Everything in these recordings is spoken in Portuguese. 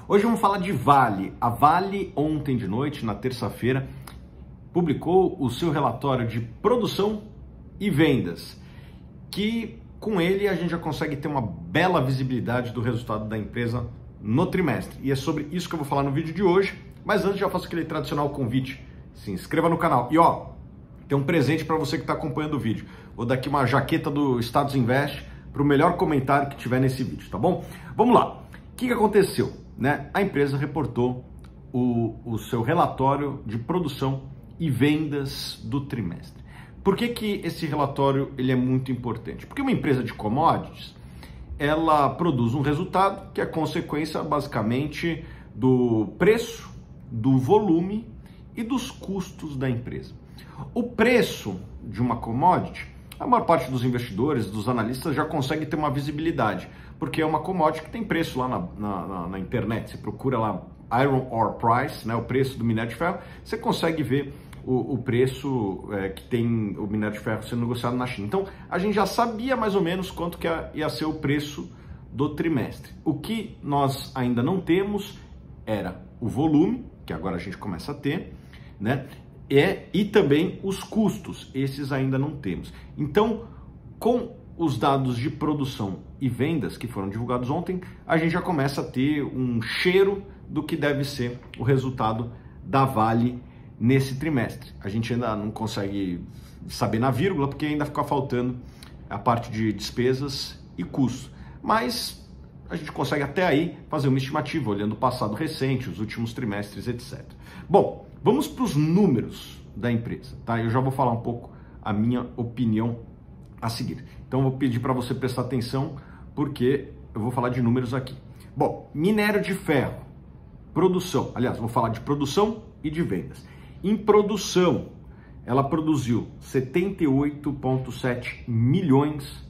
Hoje vamos falar de Vale. A Vale ontem de noite, na terça-feira, publicou o seu relatório de produção e vendas, que com ele a gente já consegue ter uma bela visibilidade do resultado da empresa no trimestre. E é sobre isso que eu vou falar no vídeo de hoje, mas antes já faço aquele tradicional convite, se inscreva no canal. E ó, tem um presente para você que está acompanhando o vídeo. Vou dar aqui uma jaqueta do Status Invest para o melhor comentário que tiver nesse vídeo, tá bom? Vamos lá. O que aconteceu? A empresa reportou o seu relatório de produção e vendas do trimestre. Por que esse relatório ele é muito importante? Porque uma empresa de commodities, ela produz um resultado que é consequência basicamente do preço, do volume e dos custos da empresa. O preço de uma commodity, a maior parte dos investidores, dos analistas já consegue ter uma visibilidade, porque é uma commodity que tem preço lá na internet. Você procura lá Iron Ore Price, o preço do minério de ferro, você consegue ver o preço que tem o minério de ferro sendo negociado na China. Então, a gente já sabia mais ou menos quanto que ia ser o preço do trimestre. O que nós ainda não temos era o volume, que agora a gente começa a ter, e também os custos, esses ainda não temos. Então, com os dados de produção e vendas que foram divulgados ontem, a gente já começa a ter um cheiro do que deve ser o resultado da Vale nesse trimestre. A gente ainda não consegue saber na vírgula, porque ainda fica faltando a parte de despesas e custos. Mas a gente consegue até aí fazer uma estimativa, olhando o passado recente, os últimos trimestres, etc. Bom, vamos para os números da empresa, tá? Eu já vou falar um pouco a minha opinião a seguir. Então, vou pedir para você prestar atenção, porque eu vou falar de números aqui. Bom, minério de ferro, produção. Aliás, vou falar de produção e de vendas. Em produção, ela produziu 78,7 milhões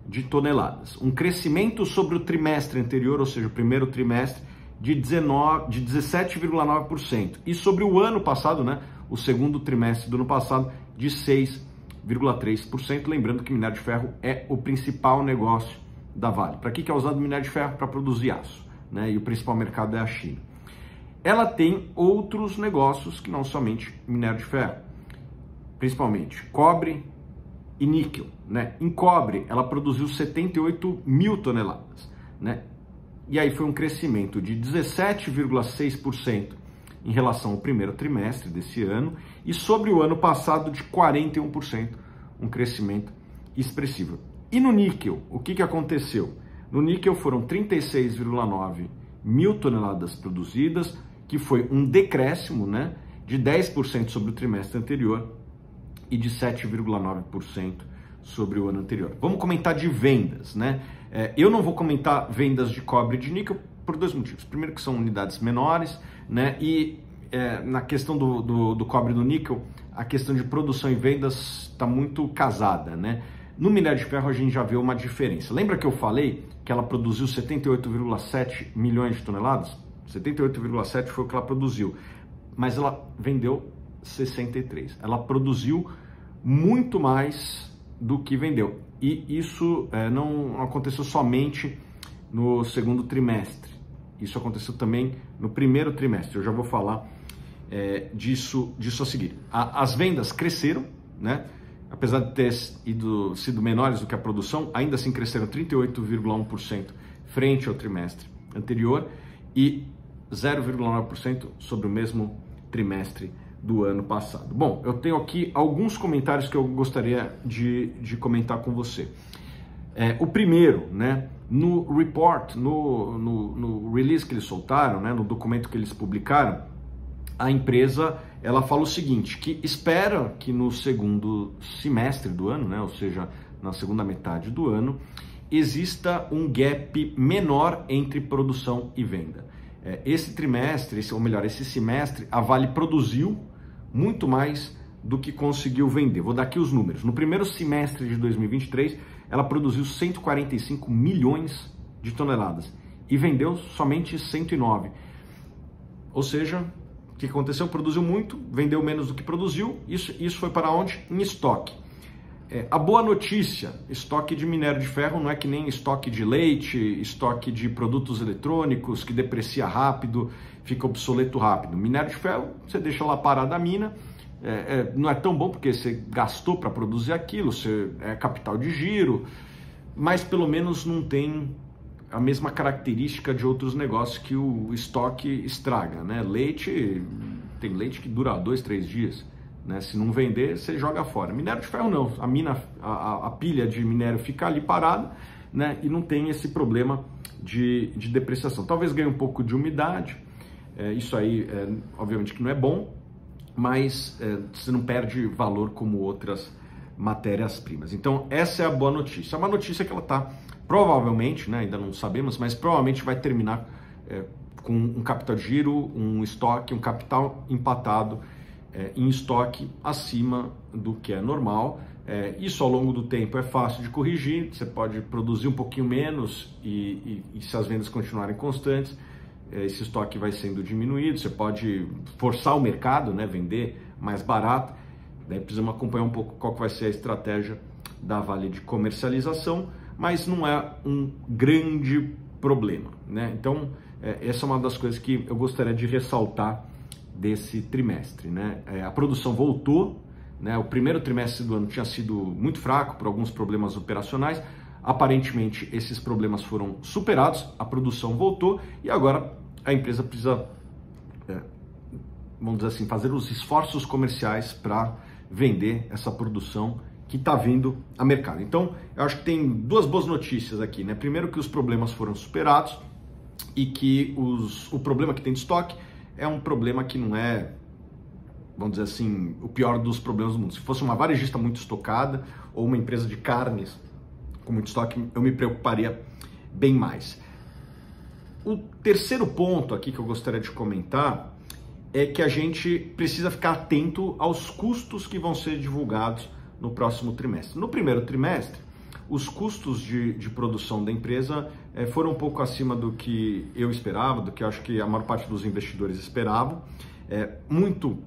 de toneladas. Um crescimento sobre o trimestre anterior, ou seja, o primeiro trimestre, de 17,9%. E sobre o ano passado, o segundo trimestre do ano passado, de 6,3%. Lembrando que minério de ferro é o principal negócio da Vale. Para que é usado minério de ferro? Para produzir aço, e o principal mercado é a China. Ela tem outros negócios que não somente minério de ferro, principalmente cobre e níquel. Em cobre, ela produziu 78 mil toneladas. E aí foi um crescimento de 17,6% em relação ao primeiro trimestre desse ano e sobre o ano passado de 41%, um crescimento expressivo. E no níquel, o que aconteceu? No níquel foram 36,9 mil toneladas produzidas, que foi um decréscimo de 10% sobre o trimestre anterior e de 7,9% sobre o ano anterior. Vamos comentar de vendas. Eu não vou comentar vendas de cobre e de níquel por dois motivos. Primeiro, que são unidades menores, e na questão do cobre e do níquel, a questão de produção e vendas está muito casada. No minério de ferro a gente já vê uma diferença. Lembra que eu falei que ela produziu 78,7 milhões de toneladas? 78,7 foi o que ela produziu, mas ela vendeu 63. Ela produziu muito mais do que vendeu. E isso não aconteceu somente no segundo trimestre. Isso aconteceu também no primeiro trimestre. Eu já vou falar disso a seguir. As vendas cresceram, apesar de ter sido menores do que a produção, ainda assim cresceram 38,1% frente ao trimestre anterior e 0,9% sobre o mesmo trimestre do ano passado. Bom, eu tenho aqui alguns comentários que eu gostaria de comentar com você. O primeiro, no report, no release que eles soltaram, no documento que eles publicaram, a empresa ela fala o seguinte, que espera que no segundo semestre do ano, ou seja, na segunda metade do ano, exista um gap menor entre produção e venda. Esse trimestre, esse semestre, a Vale produziu muito mais do que conseguiu vender. Vou dar aqui os números. No primeiro semestre de 2023, ela produziu 145 milhões de toneladas e vendeu somente 109. Ou seja, o que aconteceu? Produziu muito, vendeu menos do que produziu. Isso foi para onde? Em estoque. A boa notícia, estoque de minério de ferro não é que nem estoque de leite, estoque de produtos eletrônicos que deprecia rápido, fica obsoleto rápido. Minério de ferro, você deixa lá parado a mina, não é tão bom porque você gastou para produzir aquilo, é capital de giro, mas pelo menos não tem a mesma característica de outros negócios que o estoque estraga, né? Leite, tem leite que dura 2, 3 dias, né? Se não vender, você joga fora. Minério de ferro não, a pilha de minério fica ali parada, né? E não tem esse problema de depreciação. Talvez ganhe um pouco de umidade, isso aí obviamente que não é bom, mas você não perde valor como outras matérias-primas. Então essa é a boa notícia. A má notícia é que ela está provavelmente, né, ainda não sabemos, mas provavelmente vai terminar com um capital de giro, um estoque, um capital empatado em estoque acima do que é normal. Isso ao longo do tempo é fácil de corrigir, você pode produzir um pouquinho menos e se as vendas continuarem constantes, esse estoque vai sendo diminuído, você pode forçar o mercado, né, vender mais barato, daí precisamos acompanhar um pouco qual que vai ser a estratégia da Vale de comercialização, mas não é um grande problema, né? Então, essa é uma das coisas que eu gostaria de ressaltar desse trimestre, né? A produção voltou, né? O primeiro trimestre do ano tinha sido muito fraco por alguns problemas operacionais, aparentemente esses problemas foram superados, a produção voltou e agora a empresa precisa, vamos dizer assim, fazer os esforços comerciais para vender essa produção que está vindo a mercado. Então, eu acho que tem duas boas notícias aqui, né? Primeiro que os problemas foram superados e que o problema que tem de estoque é um problema que não é, vamos dizer assim, o pior dos problemas do mundo. Se fosse uma varejista muito estocada ou uma empresa de carnes com muito estoque, eu me preocuparia bem mais. O terceiro ponto aqui que eu gostaria de comentar é que a gente precisa ficar atento aos custos que vão ser divulgados no próximo trimestre. No primeiro trimestre, os custos de produção da empresa foram um pouco acima do que eu esperava, do que eu acho que a maior parte dos investidores esperavam, muito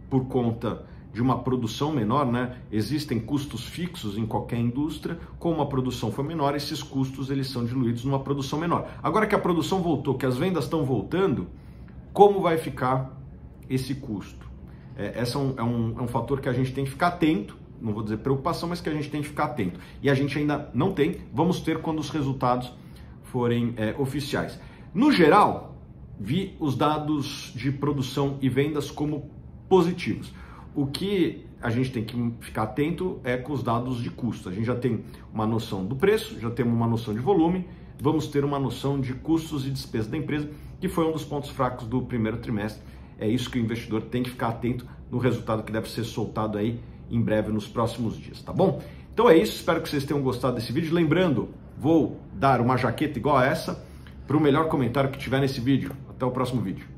por conta de uma produção menor, né? Existem custos fixos em qualquer indústria, como a produção foi menor, esses custos eles são diluídos numa produção menor. Agora que a produção voltou, que as vendas estão voltando, como vai ficar esse custo? Esse é um fator que a gente tem que ficar atento, não vou dizer preocupação, mas que a gente tem que ficar atento. E a gente ainda não tem, vamos ter quando os resultados forem oficiais. No geral, vi os dados de produção e vendas como positivos. O que a gente tem que ficar atento é com os dados de custo. A gente já tem uma noção do preço, já temos uma noção de volume, vamos ter uma noção de custos e despesas da empresa, que foi um dos pontos fracos do primeiro trimestre. É isso que o investidor tem que ficar atento no resultado que deve ser soltado aí em breve nos próximos dias, tá bom? Então é isso, espero que vocês tenham gostado desse vídeo. Lembrando, vou dar uma jaqueta igual a essa para o melhor comentário que tiver nesse vídeo. Até o próximo vídeo.